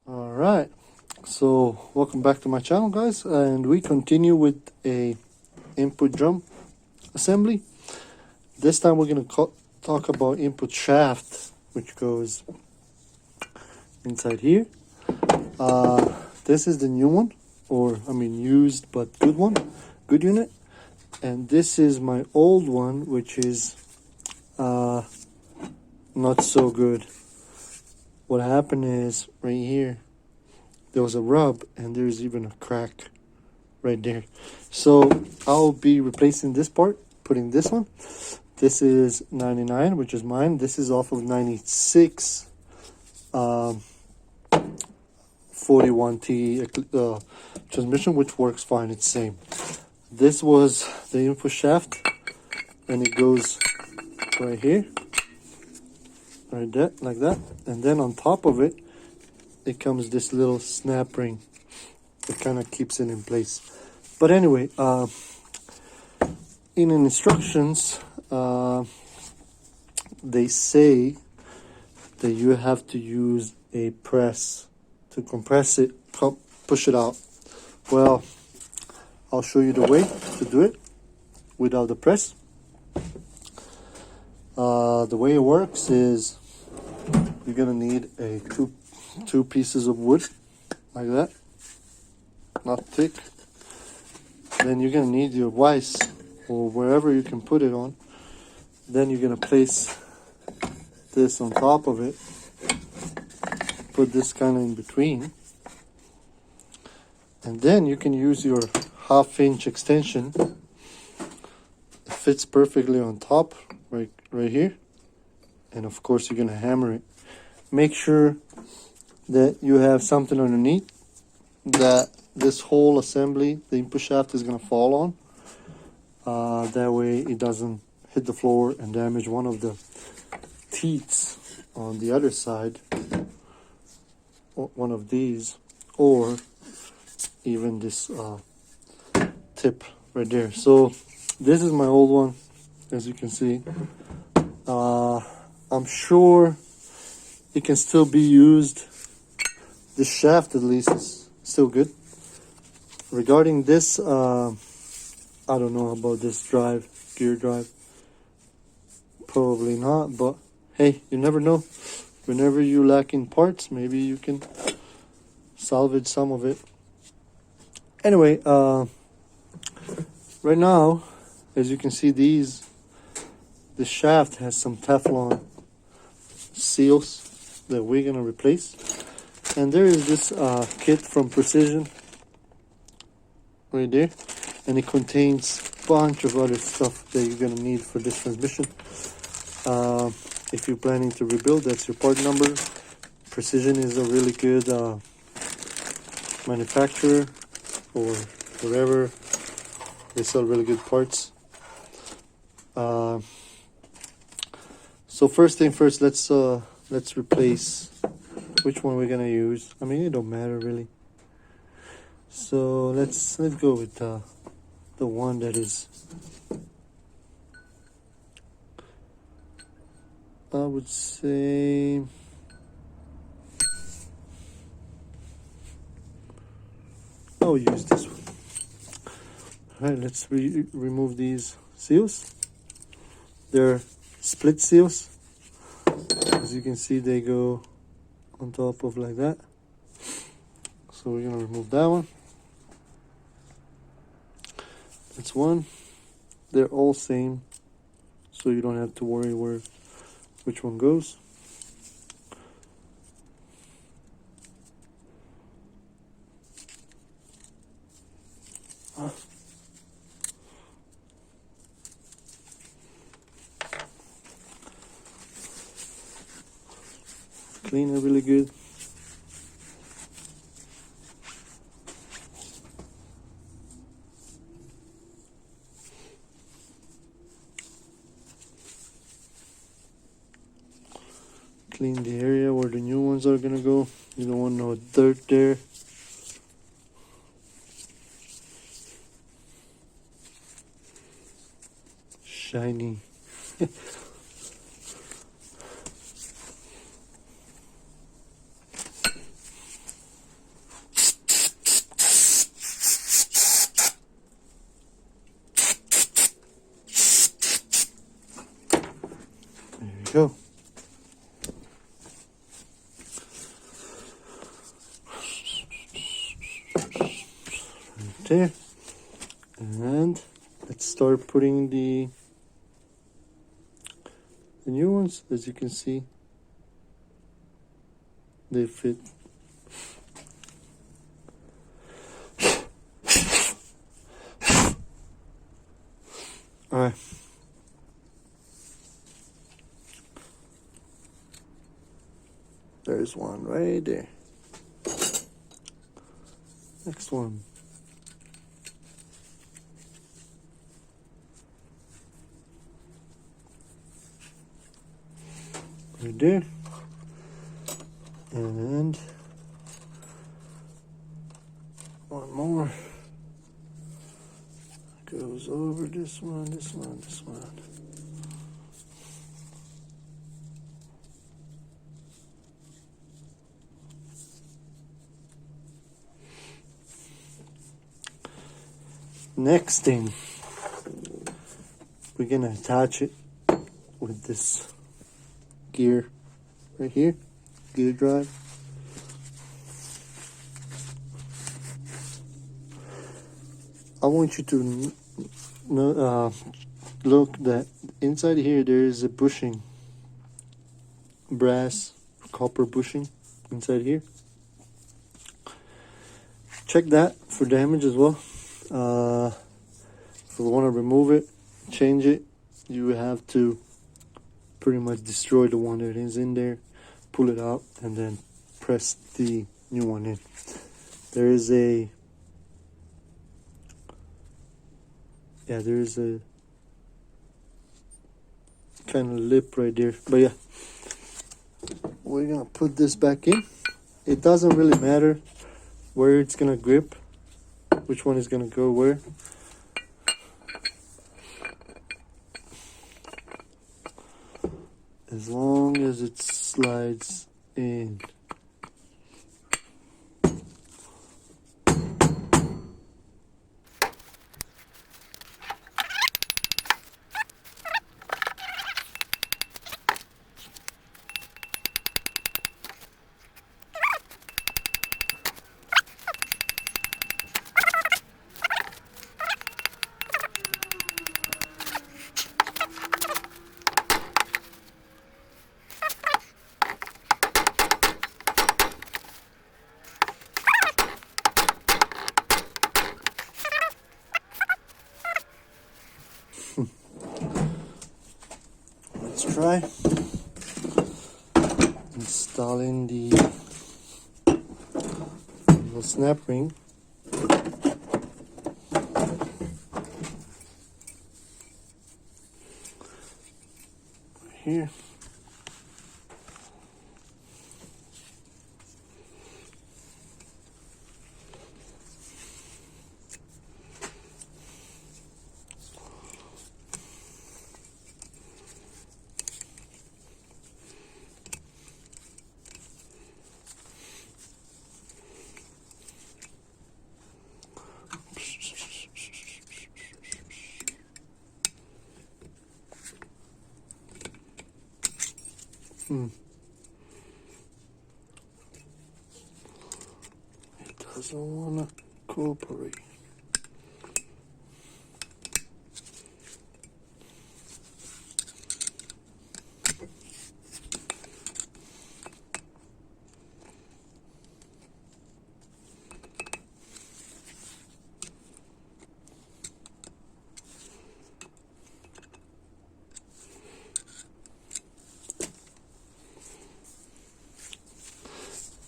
Alright, so welcome back to my channel, guys, and we continue with a input drum assembly. This time we're going to talk about input shaft, which goes inside here. This is the new one, or I mean used but good one, good unit. And this is my old one, which is not so good. What happened is right here there was a rub and there's even a crack right there. So I'll be replacing this part, putting this one. This is 99, which is mine. This is off of 96 41T transmission, which works fine. It's same. This was the input shaft, and it goes right here, right there, like that. And then on top of it, it comes this little snap ring that kind of keeps it in place. But anyway, in the instructions, they say that you have to use a press to compress it, push it out. Well, I'll show you the way to do it without the press. The way it works is you're gonna need a two pieces of wood like that, not thick. Then you're gonna need your vise or wherever you can put it on. Then you're gonna place this on top of it, put this kind of in between, and then you can use your 1/2" extension. It fits perfectly on top, right here. And of course you're gonna hammer it. Make sure that you have something underneath that this whole assembly, the input shaft, is gonna fall on. That way it doesn't hit the floor and damage one of the teats on the other side, or one of these, or even this tip right there. So this is my old one, as you can see. I'm sure it can still be used. This shaft at least is still good. Regarding this, I don't know about this drive, gear drive. Probably not, but hey, you never know. Whenever you lack in parts, maybe you can salvage some of it. Anyway, right now, as you can see, this shaft has some Teflon seals that we're gonna replace. And there is this kit from Precision right there, and it contains a bunch of other stuff that you're gonna need for this transmission. If you're planning to rebuild, that's your part number. Precision is a really good manufacturer, or whatever. They sell really good parts. So first thing first, let's replace. Which one we're gonna use? I mean, it don't matter really. So let's go with the one that is, I would say, I'll use this one. All right, let's remove these seals. They're split seals. As you can see, they go on top of like that. So we're gonna remove that one. That's one. They're all same, so you don't have to worry which one goes. Clean it really good. Clean the area where the new ones are gonna go. You don't want no dirt there. Shiny Go. Right there. And let's start putting the new ones. As you can see, they fit. All right. There's one right there. Next one. Right there. And one more. Goes over this one, this one, this one. Next thing, we're gonna attach it with this gear right here, gear drive. I want you to look that inside here there is a bushing, brass, copper bushing inside here. Check that for damage as well. If you want to remove it, change it, you have to pretty much destroy the one that is in there, pull it out, and then press the new one in. There is a kind of lip right there, but yeah, we're gonna put this back in. It doesn't really matter where it's gonna grip, which one is gonna go where. As long as it slides in. Let's try installing the little snap ring. Right here. It doesn't want to cooperate.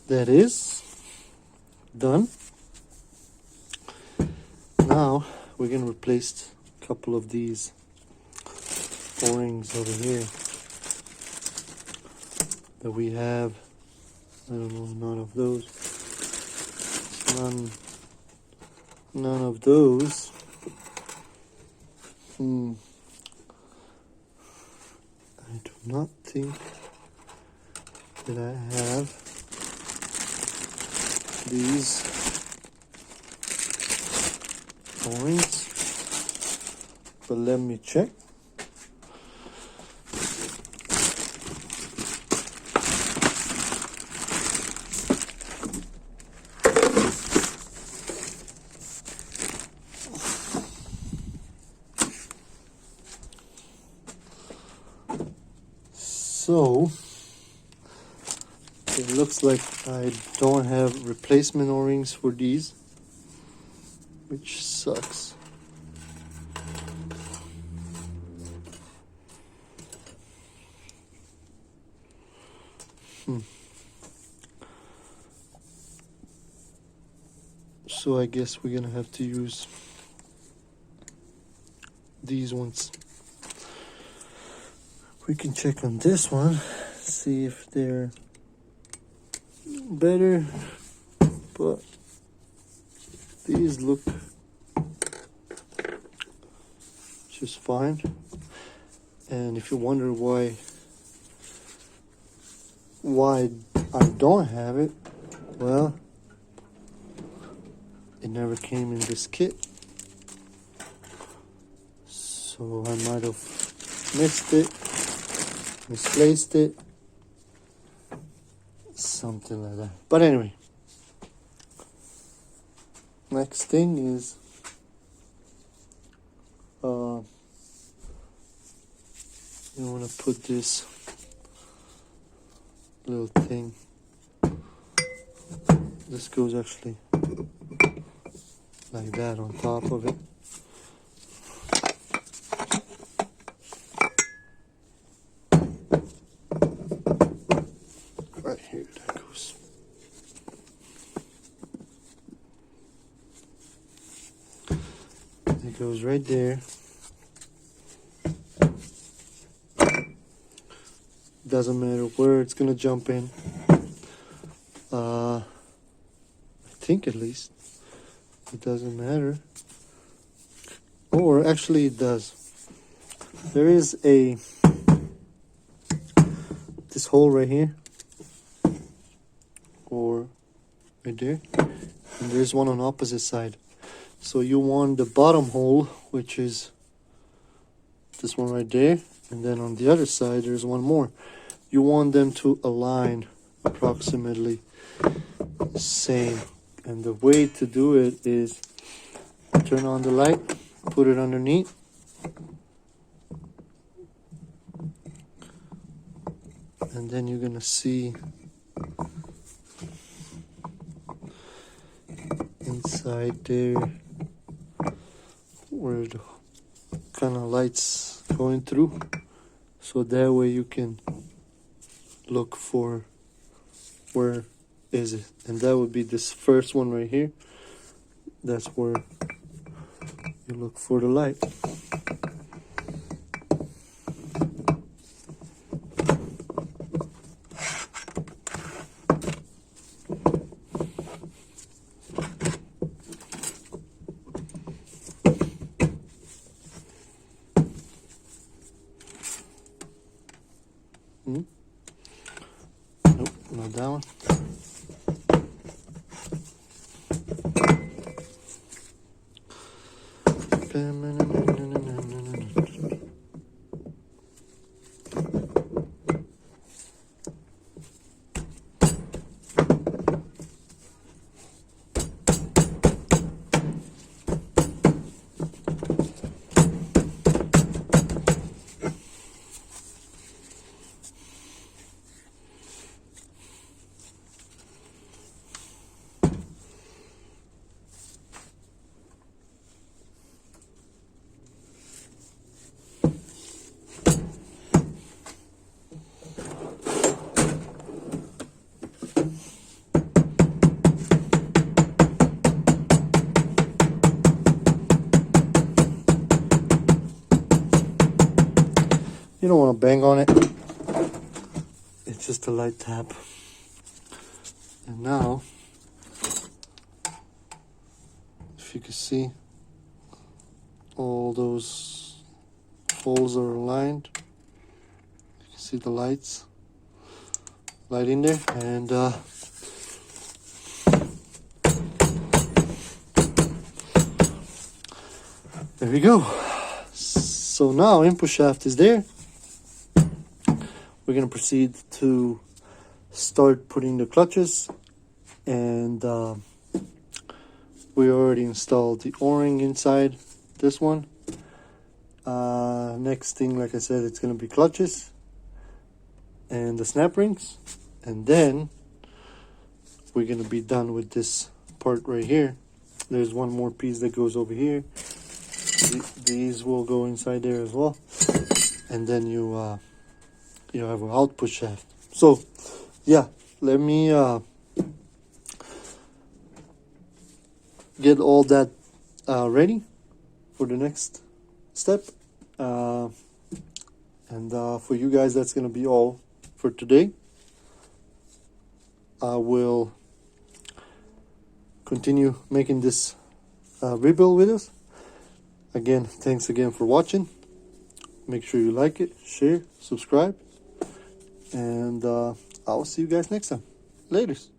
That is done. Now we're gonna replace a couple of these O-rings over here that we have. I don't know, none of those. None of those. not think that I have these O-rings, but let me check. So it looks like I don't have replacement O-rings for these, which sucks. So I guess we're gonna have to use these ones. We can check on this one, see if they're better, but these look just fine. And if you wonder why I don't have it, well, it never came in this kit, so I might have missed it, misplaced it, something like that. But anyway, next thing is you want to put this little thing. This goes actually like that on top of it. Right here, that goes. It goes right there. Doesn't matter where it's gonna jump in. I think at least it doesn't matter, or actually it does. There is this hole right here, or right there, and there's one on the opposite side. So you want the bottom hole, which is this one right there, and then on the other side there's one more. You want them to align approximately the same, and the way to do it is turn on the light, put it underneath, and then you're gonna see inside there where the kind of light's going through, so that way you can look for where is it, and that would be this first one right here. That's where you look for the light. Nope, not that one. You don't want to bang on it. It's just a light tap. And now, if you can see, all those holes are aligned. You can See the light in there, and there we go. So now input shaft is there. We're gonna proceed to start putting the clutches, and we already installed the O-ring inside this one. Next thing, like I said, it's gonna be clutches and the snap rings, and then we're gonna be done with this part right here. There's one more piece that goes over here. These will go inside there as well, and then you have an output shaft. So yeah, let me get all that ready for the next step, and for you guys, that's gonna be all for today. I will continue making this rebuild with us. Again, thanks again for watching. Make sure you like it, share, subscribe, and I'll see you guys next time. Laters.